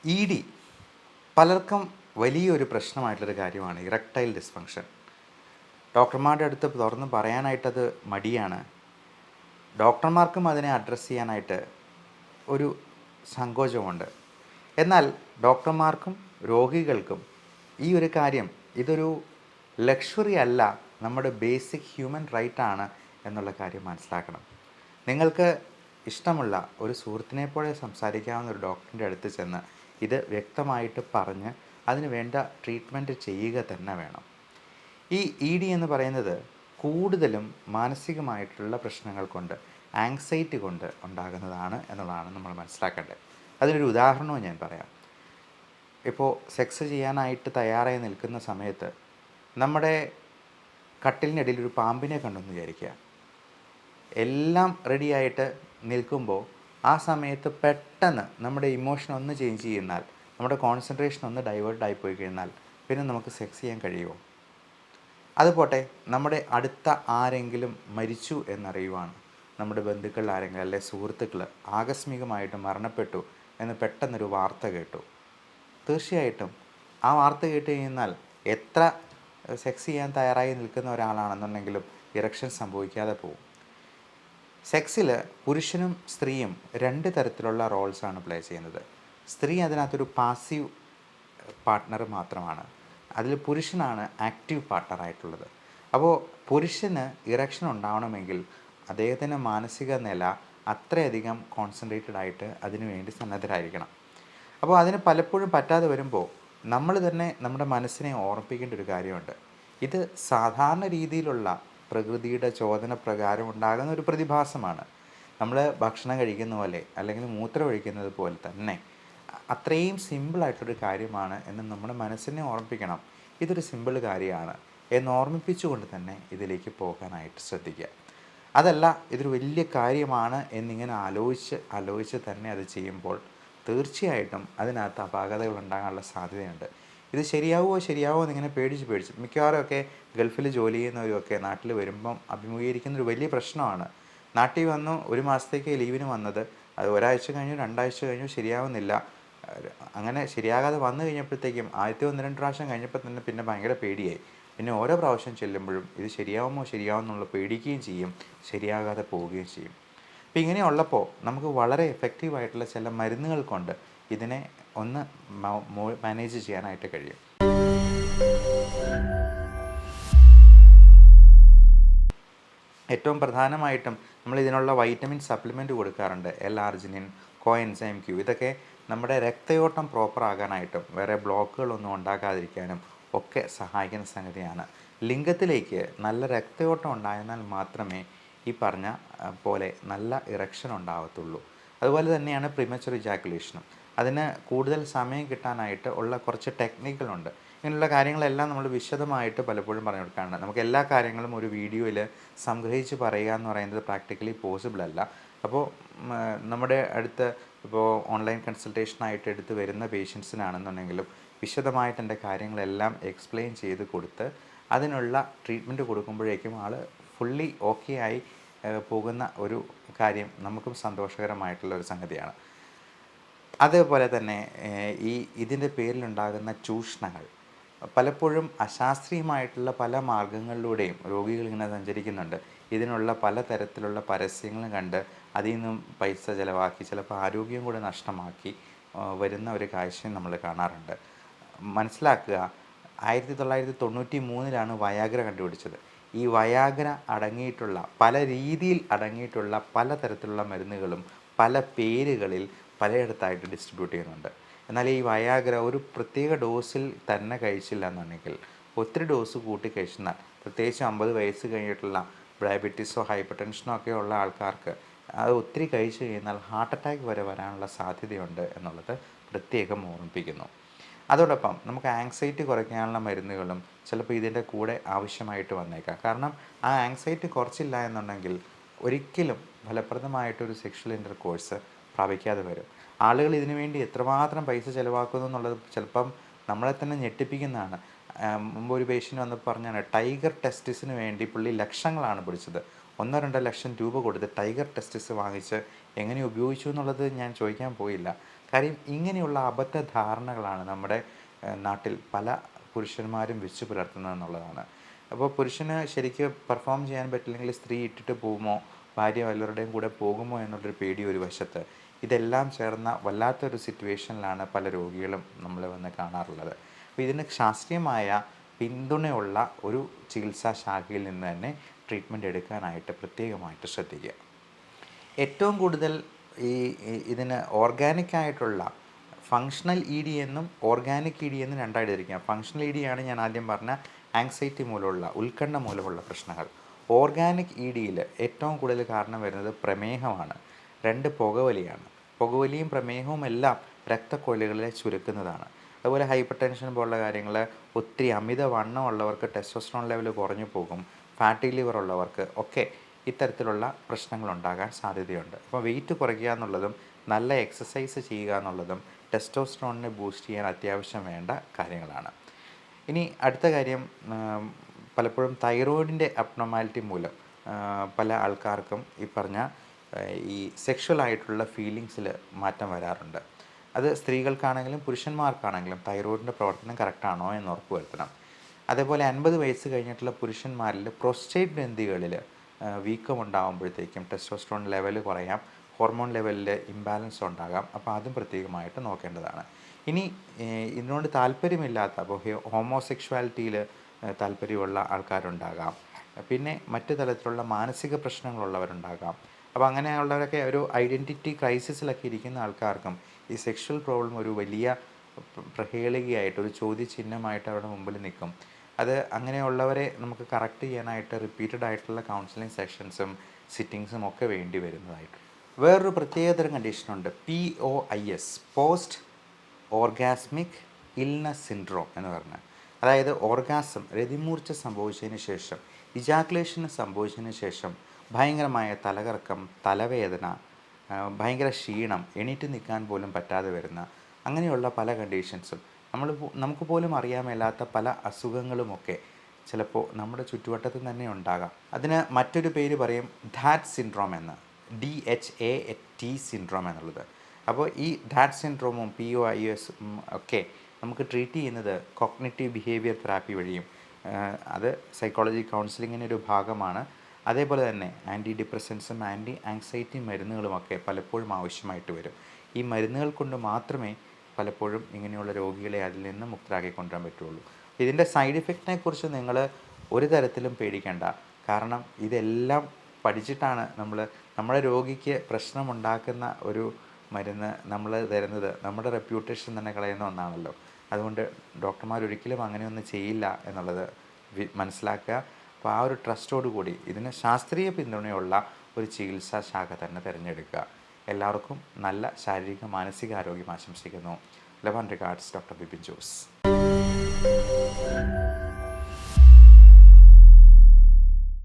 E D പലർക്കും വലിയൊരു പ്രശ്നമായിട്ടുള്ളൊരു കാര്യമാണ് ഇറക്ടൈൽ ഡിസ്ഫങ്ഷൻ. ഡോക്ടർമാരുടെ അടുത്ത് തുറന്ന് പറയാനായിട്ടത് മടിയാണ്. ഡോക്ടർമാർക്കും അതിനെ അഡ്രസ്സ് ചെയ്യാനായിട്ട് ഒരു സങ്കോചമുണ്ട്. എന്നാൽ ഡോക്ടർമാർക്കും രോഗികൾക്കും ഈ ഒരു കാര്യം ഇതൊരു ലക്ഷറി അല്ല, നമ്മുടെ ബേസിക് ഹ്യൂമൻ റൈറ്റാണ് എന്നുള്ള കാര്യം മനസ്സിലാക്കണം. നിങ്ങൾക്ക് ഇഷ്ടമുള്ള ഒരു സുഹൃത്തിനെ പോലെ സംസാരിക്കാവുന്ന ഒരു ഡോക്ടറിൻ്റെ അടുത്ത് ചെന്ന് ഇത് വ്യക്തമായിട്ട് പറഞ്ഞ് അതിന് വേണ്ട ട്രീറ്റ്മെൻറ്റ് ചെയ്യുക തന്നെ വേണം. ഈ ഇ ഡി എന്ന് പറയുന്നത് കൂടുതലും മാനസികമായിട്ടുള്ള പ്രശ്നങ്ങൾ കൊണ്ട്, ആങ്സൈറ്റി കൊണ്ട് ഉണ്ടാകുന്നതാണ് എന്നുള്ളതാണ് നമ്മൾ മനസ്സിലാക്കേണ്ടത്. അതിനൊരു ഉദാഹരണവും ഞാൻ പറയാം. ഇപ്പോൾ സെക്സ് ചെയ്യാനായിട്ട് തയ്യാറായി നിൽക്കുന്ന സമയത്ത് നമ്മുടെ കട്ടിലിനിടയിൽ ഒരു പാമ്പിനെ കണ്ടെന്ന് വിചാരിക്കുക. എല്ലാം റെഡിയായിട്ട് നിൽക്കുമ്പോൾ ആ സമയത്ത് പെട്ടെന്ന് നമ്മുടെ ഇമോഷൻ ഒന്ന് ചേഞ്ച് ചെയ്യുന്നാൽ, നമ്മുടെ കോൺസെൻട്രേഷൻ ഒന്ന് ഡൈവേർട്ടായി പോയി കഴിഞ്ഞാൽ പിന്നെ നമുക്ക് സെക്സ് ചെയ്യാൻ കഴിയുമോ? അതുപോട്ടെ, നമ്മുടെ അടുത്ത ആരെങ്കിലും മരിച്ചു എന്നറിയുവാണ്, നമ്മുടെ ബന്ധുക്കൾ ആരെങ്കിലും അല്ലെ സുഹൃത്തുക്കൾ ആകസ്മികമായിട്ട് മരണപ്പെട്ടു എന്ന് പെട്ടെന്നൊരു വാർത്ത കേട്ടു. തീർച്ചയായിട്ടും ആ വാർത്ത കേട്ട് കഴിഞ്ഞാൽ എത്ര സെക്സ് ചെയ്യാൻ തയ്യാറായി നിൽക്കുന്ന ഒരാളാണെന്നുണ്ടെങ്കിലും ഇറക്ഷൻ സംഭവിക്കാതെ പോകും. സെക്സിൽ പുരുഷനും സ്ത്രീയും രണ്ട് തരത്തിലുള്ള റോൾസാണ് പ്ലേ ചെയ്യുന്നത്. സ്ത്രീ അതിനകത്തൊരു പാസീവ് പാർട്ട്ണർ മാത്രമാണ്, അതിൽ പുരുഷനാണ് ആക്റ്റീവ് പാർട്ട്ണറായിട്ടുള്ളത്. അപ്പോൾ പുരുഷന് ഇറക്ഷൻ ഉണ്ടാവണമെങ്കിൽ അദ്ദേഹത്തിൻ്റെ മാനസിക നില അത്രയധികം കോൺസെൻട്രേറ്റഡ് ആയിട്ട് അതിനു വേണ്ടി സന്നദ്ധരായിരിക്കണം. അപ്പോൾ അതിന് പലപ്പോഴും പറ്റാതെ വരുമ്പോൾ നമ്മൾ തന്നെ നമ്മുടെ മനസ്സിനെ ഓർമ്മിപ്പിക്കേണ്ട ഒരു കാര്യമുണ്ട്. ഇത് സാധാരണ രീതിയിലുള്ള പ്രകൃതിയുടെ ചോദന പ്രകാരം ഉണ്ടാകുന്ന ഒരു പ്രതിഭാസമാണ്. നമ്മൾ ഭക്ഷണം കഴിക്കുന്ന പോലെ അല്ലെങ്കിൽ മൂത്രം ഒഴിക്കുന്നത് പോലെ തന്നെ അത്രയും സിമ്പിളായിട്ടൊരു കാര്യമാണ് എന്ന് നമ്മുടെ മനസ്സിനെ ഓർമ്മിപ്പിക്കണം. ഇതൊരു സിമ്പിൾ കാര്യമാണ് എന്ന് ഓർമ്മിപ്പിച്ചുകൊണ്ട് തന്നെ ഇതിലേക്ക് പോകാനായിട്ട് ശ്രദ്ധിക്കുക. അതല്ല ഇതൊരു വലിയ കാര്യമാണ് എന്നിങ്ങനെ ആലോചിച്ച് തന്നെ അത് ചെയ്യുമ്പോൾ തീർച്ചയായിട്ടും അതിനകത്ത് അപാകതകൾ ഉണ്ടാകാനുള്ള സാധ്യതയുണ്ട്. ഇത് ശരിയാവുമോ എന്നിങ്ങനെ പേടിച്ച് മിക്കവാറുമൊക്കെ ഗൾഫിൽ ജോലി ചെയ്യുന്നവരുമൊക്കെ നാട്ടിൽ വരുമ്പം അഭിമുഖീകരിക്കുന്നൊരു വലിയ പ്രശ്നമാണ്. നാട്ടിൽ വന്നു ഒരു മാസത്തേക്ക് ലീവിന് വന്നത്, അത് ഒരാഴ്ച കഴിഞ്ഞു 2 ആഴ്ച കഴിഞ്ഞു ശരിയാവുന്നില്ല. അങ്ങനെ ശരിയാകാതെ വന്നു കഴിഞ്ഞപ്പോഴത്തേക്കും ആദ്യത്തെ 1-2 പ്രാവശ്യം കഴിഞ്ഞപ്പോൾ തന്നെ പിന്നെ ഭയങ്കര പേടിയായി. പിന്നെ ഓരോ പ്രാവശ്യം ചെല്ലുമ്പോഴും ഇത് ശരിയാവുമോ എന്നുള്ള പേടിക്കുകയും ചെയ്യും, ശരിയാകാതെ പോവുകയും ചെയ്യും. അപ്പോൾ ഇങ്ങനെയുള്ളപ്പോൾ നമുക്ക് വളരെ എഫക്റ്റീവായിട്ടുള്ള ചില മരുന്നുകൾ കൊണ്ട് ഇതിനെ ഒന്ന് മാനേജ് ചെയ്യാനായിട്ട് കഴിയും. ഏറ്റവും പ്രധാനമായിട്ടും നമ്മൾ ഇതിനുള്ള വൈറ്റമിൻ സപ്ലിമെൻറ്റ് കൊടുക്കാറുണ്ട്. L-ആർജിനിൻ, കോഎൻസൈം Q. ഇതൊക്കെ നമ്മുടെ രക്തയോട്ടം പ്രോപ്പർ ആകാനായിട്ടും വേറെ ബ്ലോക്കുകളൊന്നും ഉണ്ടാകാതിരിക്കാനും ഒക്കെ സഹായിക്കുന്ന സംഗതിയാണ്. ലിംഗത്തിലേക്ക് നല്ല രക്തയോട്ടം ഉണ്ടായിരുന്നാൽ മാത്രമേ ഈ പറഞ്ഞ പോലെ നല്ല ഇറക്ഷൻ ഉണ്ടാകത്തുള്ളൂ. അതുപോലെ തന്നെയാണ് പ്രീമച്വർ ഇജാക്കുലേഷനും. അതിന് കൂടുതൽ സമയം കിട്ടാനായിട്ട് ഉള്ള കുറച്ച് ടെക്നിക്കുകളുണ്ട്. ഇങ്ങനെയുള്ള കാര്യങ്ങളെല്ലാം നമ്മൾ വിശദമായിട്ട് പലപ്പോഴും പറഞ്ഞു കൊടുക്കാറുണ്ട്. നമുക്ക് എല്ലാ കാര്യങ്ങളും ഒരു വീഡിയോയിൽ സംഗ്രഹിച്ച് പറയുക എന്ന് പറയുന്നത് പ്രാക്ടിക്കലി പോസിബിൾ അല്ല. അപ്പോൾ നമ്മുടെ അടുത്ത് ഇപ്പോൾ ഓൺലൈൻ കൺസൾട്ടേഷനായിട്ട് എടുത്ത് വരുന്ന പേഷ്യൻസിനാണെന്നുണ്ടെങ്കിലും വിശദമായിട്ട് എൻ്റെ കാര്യങ്ങളെല്ലാം എക്സ്പ്ലെയിൻ ചെയ്ത് കൊടുത്ത് അതിനുള്ള ട്രീറ്റ്മെൻറ്റ് കൊടുക്കുമ്പോഴേക്കും ആൾ ഫുള്ളി ഓക്കെ ആയി പോകുന്ന ഒരു കാര്യം നമുക്കും സന്തോഷകരമായിട്ടുള്ള ഒരു സംഗതിയാണ്. അതേപോലെ തന്നെ ഇതിൻ്റെ പേരിലുണ്ടാകുന്ന ചൂഷണങ്ങൾ പലപ്പോഴും അശാസ്ത്രീയമായിട്ടുള്ള പല മാർഗങ്ങളിലൂടെയും രോഗികൾ ഇങ്ങനെ സഞ്ചരിക്കുന്നുണ്ട്. ഇതിനുള്ള പല തരത്തിലുള്ള പരസ്യങ്ങളും കണ്ട് അതിൽ നിന്നും പൈസ ചിലവാക്കി ചിലപ്പോൾ ആരോഗ്യം കൂടെ നഷ്ടമാക്കി വരുന്ന ഒരു കാഴ്ചയും നമ്മൾ കാണാറുണ്ട്. മനസ്സിലാക്കുക, 1993 വയാഗ്ര കണ്ടുപിടിച്ചത്. ഈ വയാഗ്ര അടങ്ങിയിട്ടുള്ള പല രീതിയിൽ അടങ്ങിയിട്ടുള്ള പല തരത്തിലുള്ള മരുന്നുകളും പല പേരുകളിൽ പലയിടത്തായിട്ട് ഡിസ്ട്രിബ്യൂട്ട് ചെയ്യുന്നുണ്ട്. എന്നാൽ ഈ വയാഗ്ര ഒരു പ്രത്യേക ഡോസിൽ തന്നെ കഴിച്ചില്ല എന്നുണ്ടെങ്കിൽ ഒത്തിരി ഡോസ് കൂട്ടി കഴിച്ചാൽ, പ്രത്യേകിച്ച് 50 വയസ്സ് കഴിഞ്ഞിട്ടുള്ള ഡയബറ്റീസോ ഹൈപ്പർ ടെൻഷനോ ഒക്കെ ഉള്ള ആൾക്കാർക്ക് അത് ഒത്തിരി കഴിച്ചു കഴിഞ്ഞാൽ ഹാർട്ട് അറ്റാക്ക് വരെ വരാനുള്ള സാധ്യതയുണ്ട് എന്നുള്ളത് പ്രത്യേകം ഓർമ്മിപ്പിക്കുന്നു. അതോടൊപ്പം നമുക്ക് ആങ്സൈറ്റി കുറയ്ക്കാനുള്ള മരുന്നുകളും ചിലപ്പോൾ ഇതിൻ്റെ കൂടെ ആവശ്യമായിട്ട് വന്നേക്കാം. കാരണം ആ ആങ്സൈറ്റി കുറച്ചില്ല എന്നുണ്ടെങ്കിൽ ഒരിക്കലും ഫലപ്രദമായിട്ടൊരു സെക്ഷൽ ഇൻ്റർകോഴ്സ് പ്രാപിക്കാതെ വരും. ആളുകൾ ഇതിനു വേണ്ടി എത്രമാത്രം പൈസ ചിലവാക്കുന്നു എന്നുള്ളത് ചിലപ്പം നമ്മളെ തന്നെ ഞെട്ടിപ്പിക്കുന്നതാണ്. മുമ്പ് ഒരു പേഷ്യൻ്റ് വന്ന് പറഞ്ഞാണ്, ടൈഗർ ടെസ്റ്റിസിന് വേണ്ടി പുള്ളി ലക്ഷങ്ങളാണ് പിടിച്ചത്. 1-2 ലക്ഷം രൂപ കൊടുത്ത് ടൈഗർ ടെസ്റ്റിസ് വാങ്ങിച്ച് എങ്ങനെ ഉപയോഗിച്ചു എന്നുള്ളത് ഞാൻ ചോദിക്കാൻ പോയില്ല. കാര്യം ഇങ്ങനെയുള്ള അബദ്ധധാരണകളാണ് നമ്മുടെ നാട്ടിൽ പല പുരുഷന്മാരും വെച്ച് പുലർത്തുന്നതെന്നുള്ളതാണ്. അപ്പോൾ പുരുഷന് ശരിക്ക് പെർഫോം ചെയ്യാൻ പറ്റില്ലെങ്കിൽ സ്ത്രീ ഇട്ടിട്ട് പോകുമോ, ഭാര്യ വല്ലവരുടെയും കൂടെ പോകുമോ എന്നുള്ളൊരു പേടി ഒരു വശത്ത്, ഇതെല്ലാം ചേർന്ന വല്ലാത്തൊരു സിറ്റുവേഷനിലാണ് പല രോഗികളും നമ്മൾ വന്ന് കാണാറുള്ളത്. അപ്പോൾ ഇതിന് ശാസ്ത്രീയമായ പിന്തുണയുള്ള ഒരു ചികിത്സാ ശാഖയിൽ നിന്ന് തന്നെ ട്രീറ്റ്മെൻറ്റ് എടുക്കാനായിട്ട് പ്രത്യേകമായിട്ട് ശ്രദ്ധിക്കുക. ഏറ്റവും കൂടുതൽ ഇതിന് ഓർഗാനിക്കായിട്ടുള്ള ഫങ്ഷണൽ ഇ ഡി എന്നും ഓർഗാനിക് ഇ ഡി എന്നും രണ്ടായിട്ട് തിരിക്കാം. ഫങ്ഷണൽ ഇ ഡി ആണ് ഞാൻ ആദ്യം പറഞ്ഞ ആങ്സൈറ്റി മൂലമുള്ള, ഉത്കണ്ഠ മൂലമുള്ള പ്രശ്നങ്ങൾ. ഓർഗാനിക് ഇ ഡിയിൽ ഏറ്റവും കൂടുതൽ കാരണം വരുന്നത് പ്രമേഹമാണ്, 2 പുകവലിയാണ്. പുകവലിയും പ്രമേഹവും എല്ലാം രക്തക്കൊഴലുകളെ ചുരുക്കുന്നതാണ്. അതുപോലെ ഹൈപ്പർ ടെൻഷൻ പോലുള്ള കാര്യങ്ങൾ, ഒത്തിരി അമിതവണ്ണം ഉള്ളവർക്ക് ടെസ്റ്റോസ്റ്ററോൺ ലെവൽ കുറഞ്ഞു പോകും, ഫാറ്റി ലിവർ ഉള്ളവർക്ക് ഒക്കെ ഇത്തരത്തിലുള്ള പ്രശ്നങ്ങളുണ്ടാകാൻ സാധ്യതയുണ്ട്. അപ്പോൾ വെയിറ്റ് കുറയ്ക്കുക എന്നുള്ളതും നല്ല എക്സസൈസ് ചെയ്യുക എന്നുള്ളതും ടെസ്റ്റോസ്റ്ററോണിനെ ബൂസ്റ്റ് ചെയ്യാൻ അത്യാവശ്യം വേണ്ട കാര്യങ്ങളാണ്. ഇനി അടുത്ത കാര്യം, പലപ്പോഴും തൈറോയിഡിൻ്റെ അബ്നോർമാലിറ്റി മൂലം പല ആൾക്കാർക്കും ഈ പറഞ്ഞ ഈ സെക്ഷുവലായിട്ടുള്ള ഫീലിങ്സിൽ മാറ്റം വരാറുണ്ട്. അത് സ്ത്രീകൾക്കാണെങ്കിലും പുരുഷന്മാർക്കാണെങ്കിലും തൈറോയിഡിൻ്റെ പ്രവർത്തനം കറക്റ്റാണോ എന്ന് ഉറപ്പ് വരുത്തണം. അതേപോലെ 50 വയസ്സ് കഴിഞ്ഞിട്ടുള്ള പുരുഷന്മാരിൽ പ്രോസ്റ്റേറ്റ് ഗ്രന്ഥികളിൽ വീക്കമുണ്ടാകുമ്പോഴത്തേക്കും ടെസ്റ്റോസ്റ്ററോൺ ലെവൽ കുറയാം, ഹോർമോൺ ലെവലിൽ ഇംബാലൻസ് ഉണ്ടാകാം. അപ്പോൾ അതും പ്രത്യേകമായിട്ട് നോക്കേണ്ടതാണ്. ഇനി ഇതിനോട് താല്പര്യമില്ലാത്ത, അപ്പോൾ ഹോമോസെക്ഷുവാലിറ്റിയിൽ താല്പര്യമുള്ള ആൾക്കാരുണ്ടാകാം, പിന്നെ മറ്റു തരത്തിലുള്ള മാനസിക പ്രശ്നങ്ങളുള്ളവരുണ്ടാകാം. അപ്പോൾ അങ്ങനെയുള്ളവരൊക്കെ ഒരു ഐഡൻറ്റിറ്റി ക്രൈസിസിലൊക്കെ ഇരിക്കുന്ന ആൾക്കാർക്കും ഈ സെക്ഷൽ പ്രോബ്ലം ഒരു വലിയ പ്രഹേളികയായിട്ട്, ഒരു ചോദ്യചിഹ്നമായിട്ട് അവരുടെ മുമ്പിൽ നിൽക്കും. അത് അങ്ങനെയുള്ളവരെ നമുക്ക് കറക്റ്റ് ചെയ്യാനായിട്ട് റിപ്പീറ്റഡ് ആയിട്ടുള്ള കൗൺസിലിംഗ് സെഷൻസും സിറ്റിങ്സും ഒക്കെ വേണ്ടി വരുന്നതായിട്ട്. വേറൊരു പ്രത്യേകതരം കണ്ടീഷനുണ്ട്, POIS, post orgasmic illness syndrome എന്ന് പറഞ്ഞാൽ. അതായത് ഓർഗാസം, രതിമൂർച്ച സംഭവിച്ചതിന് ശേഷം, ഇജാക്കുലേഷൻ സംഭവിച്ചതിന് ശേഷം ഭയങ്കരമായ തലകറക്കം, തലവേദന, ഭയങ്കര ക്ഷീണം, എണീറ്റ് നിൽക്കാൻ പോലും പറ്റാതെ വരുന്ന അങ്ങനെയുള്ള പല കണ്ടീഷൻസും, നമുക്ക് പോലും അറിയാൻ മേലാത്ത പല അസുഖങ്ങളുമൊക്കെ ചിലപ്പോൾ നമ്മുടെ ചുറ്റുവട്ടത്ത് തന്നെ ഉണ്ടാകാം. അതിന് മറ്റൊരു പേര് പറയും ധാറ്റ് സിൻഡ്രോം എന്ന്, DHAT സിൻഡ്രോം എന്നുള്ളത്. അപ്പോൾ ഈ ധാറ്റ് സിൻഡ്രോമും POIS ഒക്കെ നമുക്ക് ട്രീറ്റ് ചെയ്യുന്നത് കോഗ്നിറ്റീവ് ബിഹേവിയർ തെറാപ്പി വഴിയും, അത് സൈക്കോളജി കൗൺസിലിങ്ങിൻ്റെ ഒരു ഭാഗമാണ്. അതേപോലെ തന്നെ ആൻറ്റി ഡിപ്രസൻസും ആൻറ്റി ആങ്സൈറ്റി മരുന്നുകളുമൊക്കെ പലപ്പോഴും ആവശ്യമായിട്ട് വരും. ഈ മരുന്നുകൾ കൊണ്ട് മാത്രമേ പലപ്പോഴും ഇങ്ങനെയുള്ള രോഗികളെ അതിൽ നിന്ന് മുക്തരാക്കി കൊണ്ടുവരാൻ പറ്റുള്ളൂ. ഇതിൻ്റെ സൈഡ് ഇഫക്റ്റിനെ കുറിച്ച് നിങ്ങൾ ഒരു തരത്തിലും പേടിക്കേണ്ട. കാരണം ഇതെല്ലാം പഠിച്ചിട്ടാണ് നമ്മുടെ രോഗിക്ക് പ്രശ്നമുണ്ടാക്കുന്ന ഒരു മരുന്ന് നമ്മൾ തരുന്നത്. നമ്മുടെ റെപ്യൂട്ടേഷൻ തന്നെ കളയുന്ന ഒന്നാണല്ലോ. അതുകൊണ്ട് ഡോക്ടർമാർ ഒരിക്കലും അങ്ങനെയൊന്നും ചെയ്യില്ല എന്നുള്ളത് മനസ്സിലാക്കുക. അപ്പോൾ ആ ഒരു ട്രസ്റ്റോടു കൂടി ഇതിന് ശാസ്ത്രീയ പിന്തുണയുള്ള ഒരു ചികിത്സാ ശാഖ തന്നെ തിരഞ്ഞെടുക്കുക. എല്ലാവർക്കും നല്ല ശാരീരിക മാനസികാരോഗ്യം ആശംസിക്കുന്നു. Love and regards, doctor Bipin Jose.